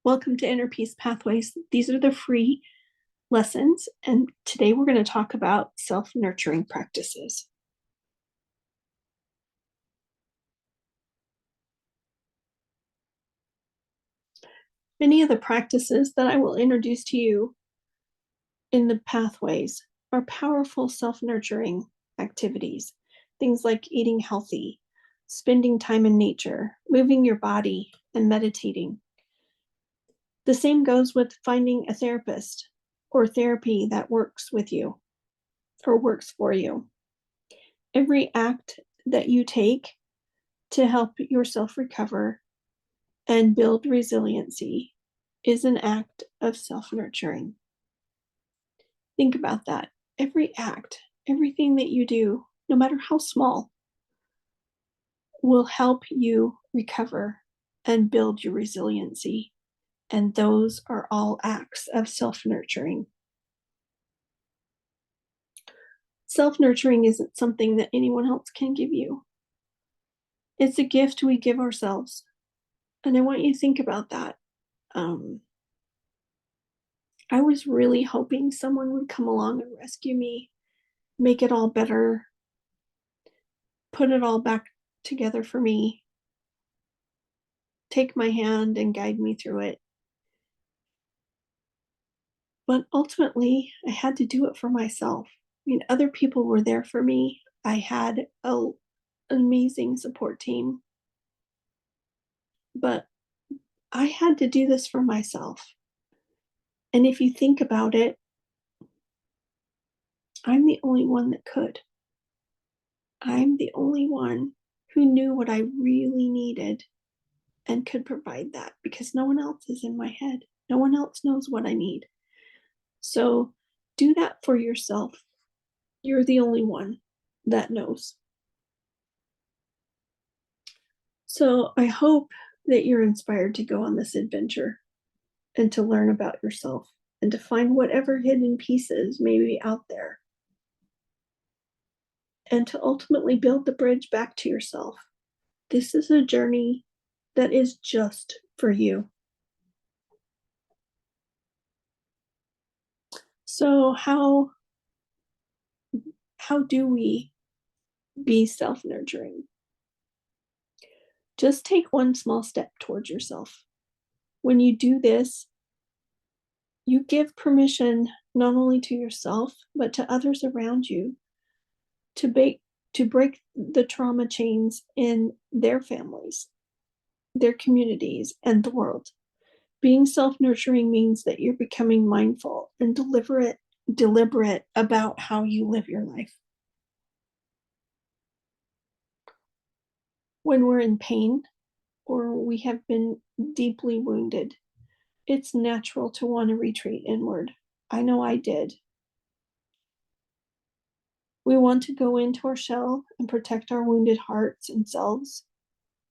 Welcome to Inner Peace Pathways. These are the free lessons, and today we're going to talk about self-nurturing practices. Many of the practices that I will introduce to you in the pathways are powerful self-nurturing activities. Things like eating healthy, spending time in nature, moving your body, and meditating. The same goes with finding a therapist or therapy that works with you or works for you. Every act that you take to help yourself recover and build resiliency is an act of self-nurturing. Think about that. Every act, everything that you do, no matter how small, will help you recover and build your resiliency. And those are all acts of self-nurturing. Self-nurturing isn't something that anyone else can give you. It's a gift we give ourselves. And I want you to think about that. I was really hoping someone would come along and rescue me, make it all better, put it all back together for me, take my hand and guide me through it. But ultimately, I had to do it for myself. I mean, other people were there for me. I had an amazing support team, but I had to do this for myself. And if you think about it, I'm the only one that could. I'm the only one who knew what I really needed and could provide that, because no one else is in my head. No one else knows what I need. So do that for yourself. You're the only one that knows. So I hope that you're inspired to go on this adventure and to learn about yourself and to find whatever hidden pieces may be out there, and to ultimately build the bridge back to yourself. This is a journey that is just for you. So how do we be self-nurturing? Just take one small step towards yourself. When you do this, you give permission not only to yourself, but to others around you to break the trauma chains in their families, their communities, and the world. Being self-nurturing means that you're becoming mindful and deliberate about how you live your life. When we're in pain or we have been deeply wounded, it's natural to want to retreat inward. I know I did. We want to go into our shell and protect our wounded hearts and selves.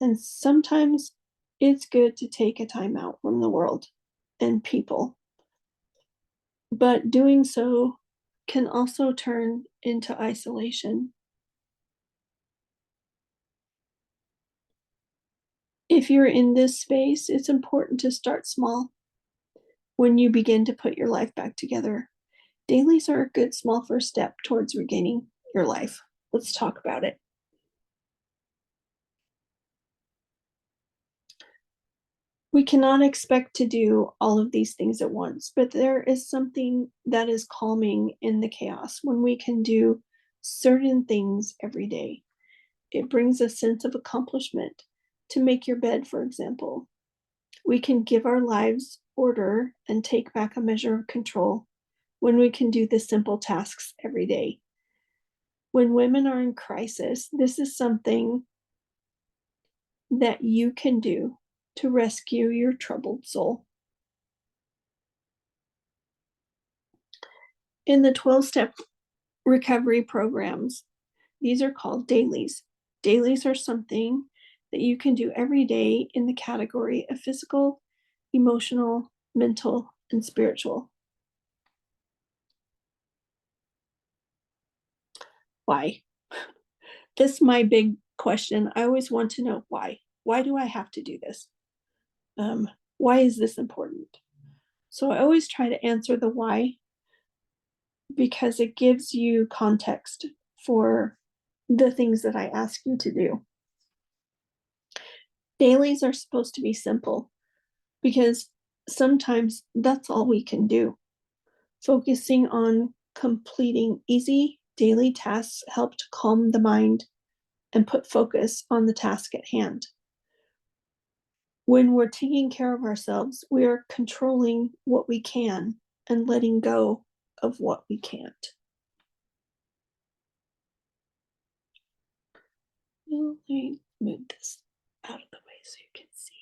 And sometimes it's good to take a time out from the world and people. But doing so can also turn into isolation. If you're in this space, it's important to start small when you begin to put your life back together. Dailies are a good small first step towards regaining your life. Let's talk about it. We cannot expect to do all of these things at once, but there is something that is calming in the chaos when we can do certain things every day. It brings a sense of accomplishment. To make your bed, for example, we can give our lives order and take back a measure of control when we can do the simple tasks every day. When women are in crisis, this is something that you can do to rescue your troubled soul. In the 12-step recovery programs, these are called dailies. Dailies are something that you can do every day in the category of physical, emotional, mental, and spiritual. Why? This is my big question. I always want to know why. Why do I have to do this? Why is this important? So I always try to answer the why because it gives you context for the things that I ask you to do. Dailies are supposed to be simple because sometimes that's all we can do. Focusing on completing easy daily tasks help to calm the mind and put focus on the task at hand. When we're taking care of ourselves, we are controlling what we can and letting go of what we can't. Well, let me move this out of the way so you can see.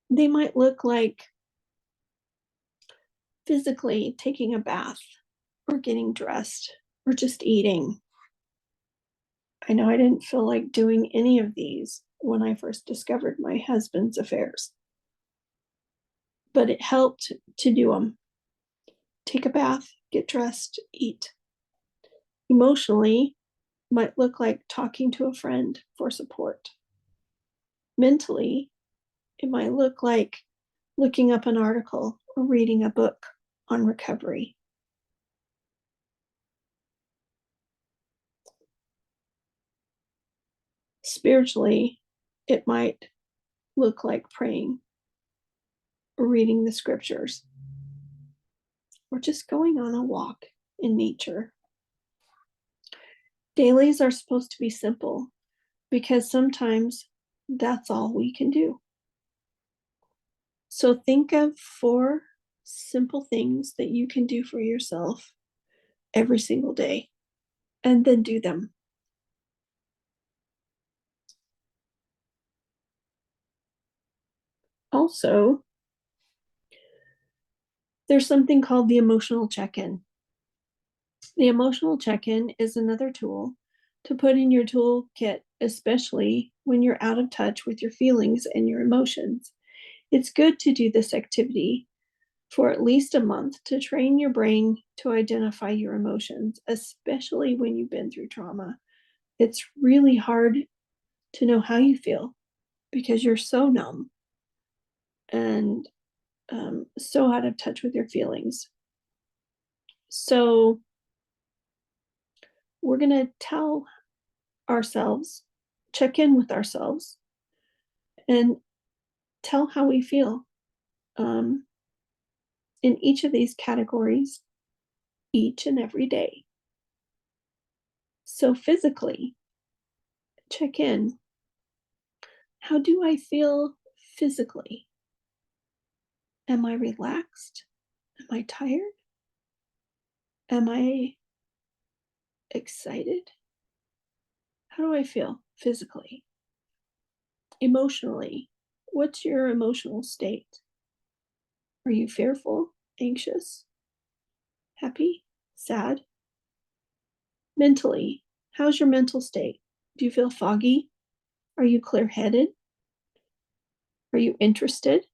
They might look like physically taking a bath or getting dressed or just eating. I know I didn't feel like doing any of these when I first discovered my husband's affairs, but it helped to do them. Take a bath, get dressed, eat. Emotionally, might look like talking to a friend for support. Mentally, it might look like looking up an article or reading a book on recovery. Spiritually, it might look like praying or reading the scriptures or just going on a walk in nature. Dailies are supposed to be simple because sometimes that's all we can do. So think of 4 simple things that you can do for yourself every single day and then do them. Also, there's something called the emotional check-in. The emotional check-in is another tool to put in your toolkit, especially when you're out of touch with your feelings and your emotions. It's good to do this activity for at least a month to train your brain to identify your emotions, especially when you've been through trauma. It's really hard to know how you feel because you're so numb and so out of touch with your feelings. So, we're going to tell ourselves, check in with ourselves, and tell how we feel um, in each of these categories each and every day. So, physically, check in. How do I feel physically? Am I relaxed? Am I tired? Am I excited? How do I feel physically? Emotionally, what's your emotional state? Are you fearful, anxious, happy, sad? Mentally, how's your mental state? Do you feel foggy? Are you clear headed? Are you interested?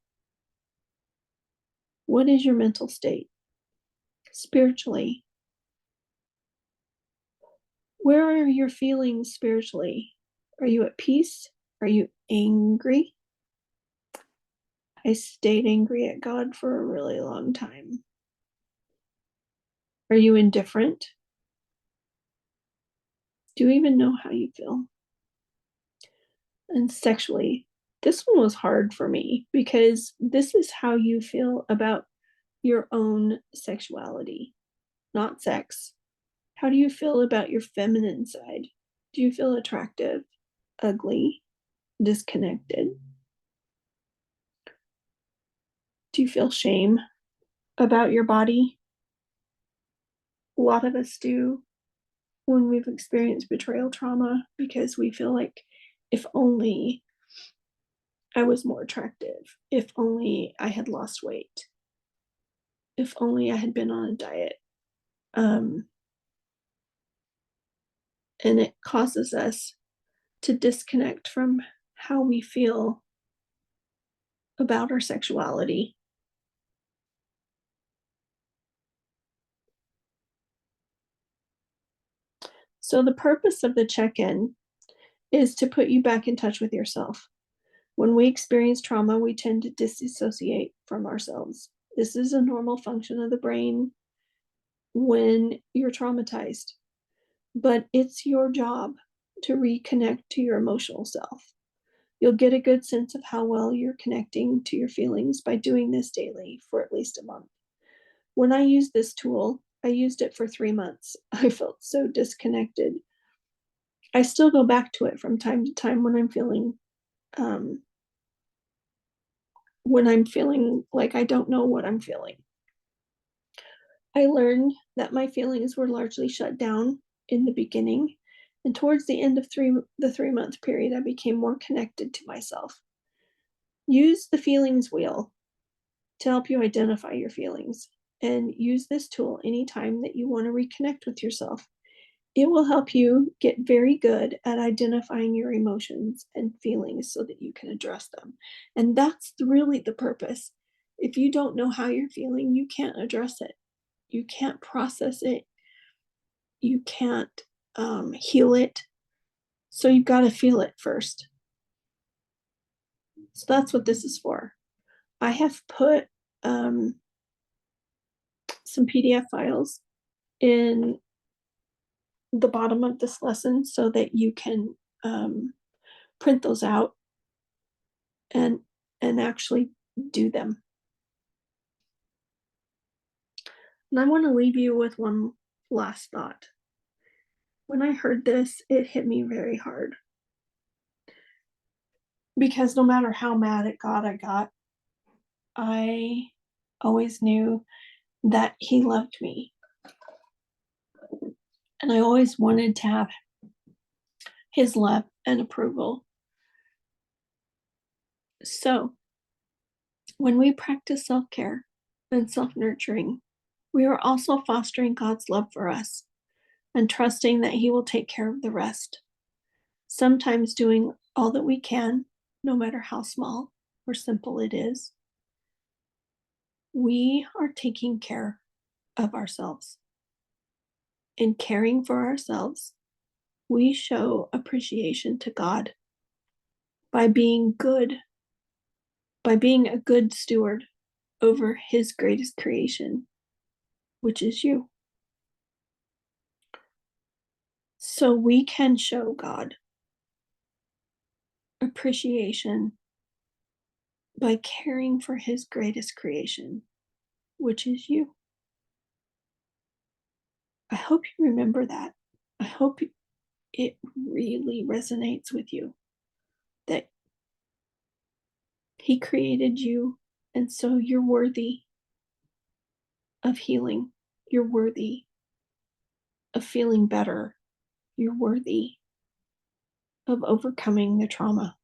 What is your mental state? Spiritually, where are your feelings spiritually? Are you at peace? Are you angry? I stayed angry at God for a really long time. Are you indifferent? Do you even know how you feel? And sexually, this one was hard for me because this is how you feel about your own sexuality, not sex. How do you feel about your feminine side? Do you feel attractive, ugly, disconnected? Do you feel shame about your body? A lot of us do when we've experienced betrayal trauma because we feel like if only I was more attractive, if only I had lost weight, if only I had been on a diet. Um, and it causes us to disconnect from how we feel about our sexuality. So, the purpose of the check in is to put you back in touch with yourself. When we experience trauma, we tend to disassociate from ourselves. This is a normal function of the brain when you're traumatized, but it's your job to reconnect to your emotional self. You'll get a good sense of how well you're connecting to your feelings by doing this daily for at least a month. When I used this tool, I used it for 3 months. I felt so disconnected. I still go back to it from time to time um, when I'm feeling like I don't know what I'm feeling. I learned that my feelings were largely shut down in the beginning, and towards the end of the 3 month period, I became more connected to myself. Use the feelings wheel to help you identify your feelings, and use this tool anytime that you want to reconnect with yourself. It will help you get very good at identifying your emotions and feelings so that you can address them. And that's really the purpose. If you don't know how you're feeling, you can't address it. You can't process it. You can't heal it. So you've got to feel it first. So that's what this is for. I have put some PDF files in the bottom of this lesson so that you can print those out and actually do them. And I want to leave you with one last thought. When I heard this, it hit me very hard because no matter how mad at God I got, I always knew that He loved me. And I always wanted to have His love and approval. So when we practice self care and self nurturing, we are also fostering God's love for us and trusting that He will take care of the rest. Sometimes doing all that we can, no matter how small or simple it is. We are taking care of ourselves. In caring for ourselves, we show appreciation to God by being good, by being a good steward over His greatest creation, which is you. So we can show God appreciation by caring for His greatest creation, which is you. I hope you remember that. I hope it really resonates with you that He created you, and so you're worthy of healing. You're worthy of feeling better. You're worthy of overcoming the trauma.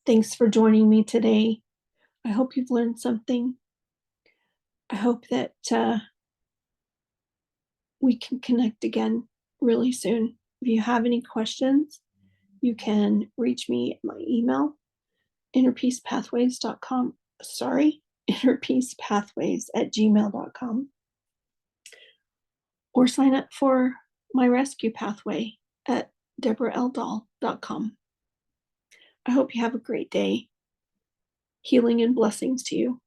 Thanks for joining me today. I hope you've learned something. I hope that we can connect again really soon. If you have any questions, you can reach me at my email, innerpeacepathways.com. innerpeacepathways@gmail.com. Or sign up for my rescue pathway at deborahldall.com. I hope you have a great day. Healing and blessings to you.